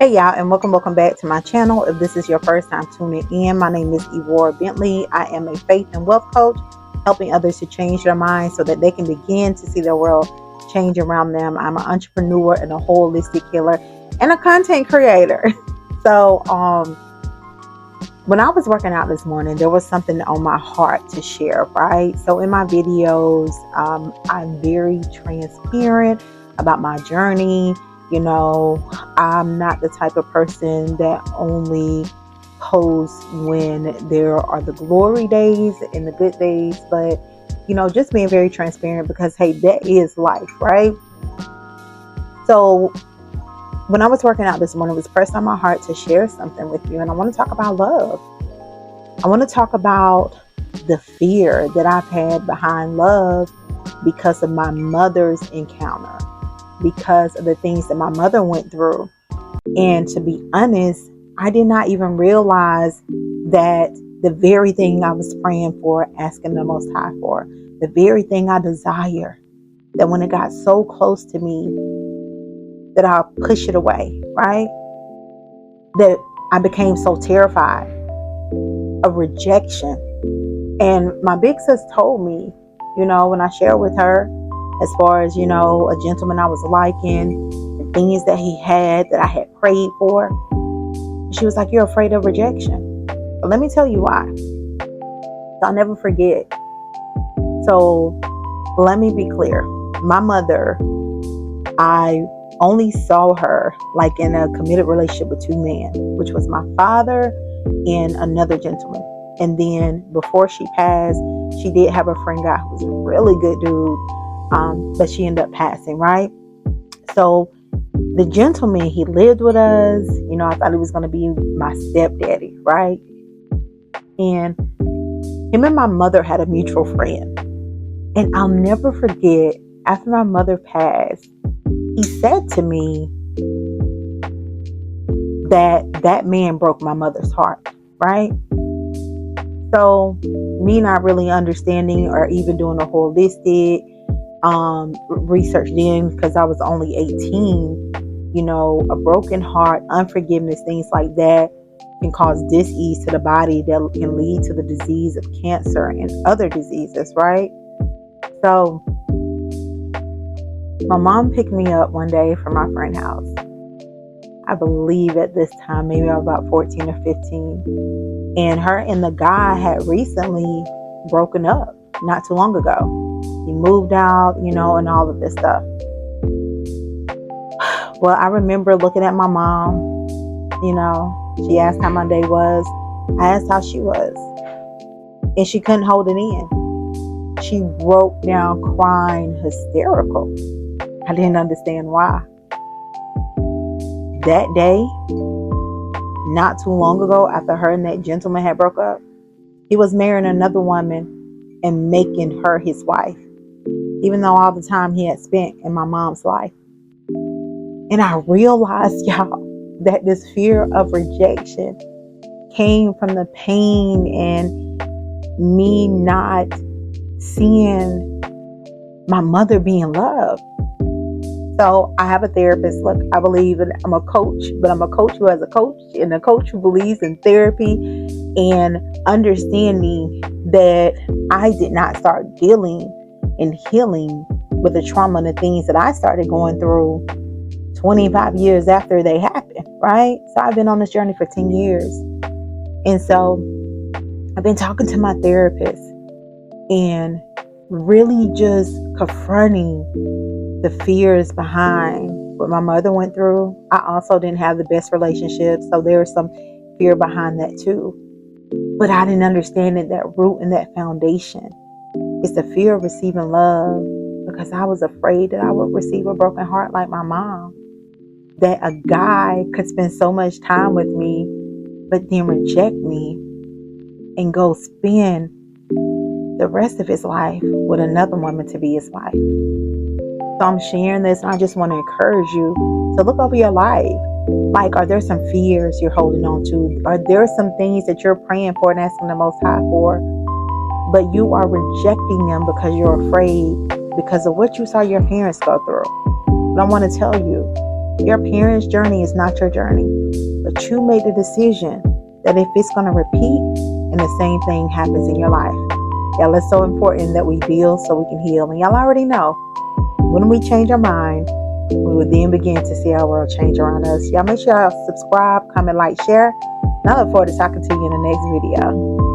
Hey y'all, and welcome back to my channel. If this is your first time tuning in, my name is Evora Bentley. I am a faith and wealth coach, helping others to change their minds so that they can begin to see their world change around them. I'm an entrepreneur and a holistic healer and a content creator. So, when I was working out this morning, there was something on my heart to share, right? So in my videos, I'm very transparent about my journey. I'm not the type of person that only posts when there are the glory days and the good days, but just being very transparent because, hey, that is life, right? So when I was working out this morning, it was pressed on my heart to share something with you, and I want to talk about love. I want to talk about the fear that I've had behind love because of my mother's encounter, because of the things that my mother went through. And to be honest, I did not even realize that the very thing I was praying for, asking the Most High for, the very thing I desire, that when it got so close to me, that I'll push it away, right? That I became so terrified of rejection. And my big sis told me, when I shared with her, as far as, a gentleman I was liking, the things that he had that I had prayed for, she was like, "You're afraid of rejection." But let me tell you why. I'll never forget. So let me be clear. My mother, I only saw her like in a committed relationship with two men, which was my father and another gentleman. And then before she passed, she did have a friend guy who was a really good dude, but she ended up passing, right? So the gentleman, he lived with us. I thought he was going to be my stepdaddy, right? And him and my mother had a mutual friend. And I'll never forget, after my mother passed, he said to me that man broke my mother's heart, right? So me not really understanding or even doing a holistic research then, because I was only 18, a broken heart, unforgiveness, things like that can cause dis-ease to the body that can lead to the disease of cancer and other diseases, right? So my mom picked me up one day from my friend's house. I believe at this time, maybe I was about 14 or 15. And her and the guy had recently broken up not too long ago. He moved out, and all of this stuff. Well, I remember looking at my mom, she asked how my day was. I asked how she was. And she couldn't hold it in. She broke down crying, hysterical. I didn't understand why. That day, not too long ago, after her and that gentleman had broke up, he was marrying another woman and making her his wife, even though all the time he had spent in my mom's life. And I realized, y'all, that this fear of rejection came from the pain and me not seeing my mother being loved. So I have a therapist. Look, I believe I'm a coach, but I'm a coach who has a coach and a coach who believes in therapy and understanding that I did not start dealing and healing with the trauma and the things that I started going through 25 years after they happened, right? So I've been on this journey for 10 years. And so I've been talking to my therapist and really just confronting the fears behind what my mother went through. I also didn't have the best relationship, so there was some fear behind that too. But I didn't understand that root and that foundation is the fear of receiving love, because I was afraid that I would receive a broken heart like my mom. That a guy could spend so much time with me, but then reject me and go spend the rest of his life with another woman to be his wife. So I'm sharing this, and I just want to encourage you to look over your life. Like, are there some fears you're holding on to? Are there some things that you're praying for and asking the Most High for, but you are rejecting them because you're afraid, because of what you saw your parents go through? But I want to tell you, Your parents' journey is not your journey, but you made the decision that if it's going to repeat and the same thing happens in your life. Y'all, it's so important that we build so we can heal. And y'all already know, when we change our mind, we will then begin to see our world change around us. Y'all make sure y'all subscribe, comment, like, share. And I look forward to talking to you in the next video.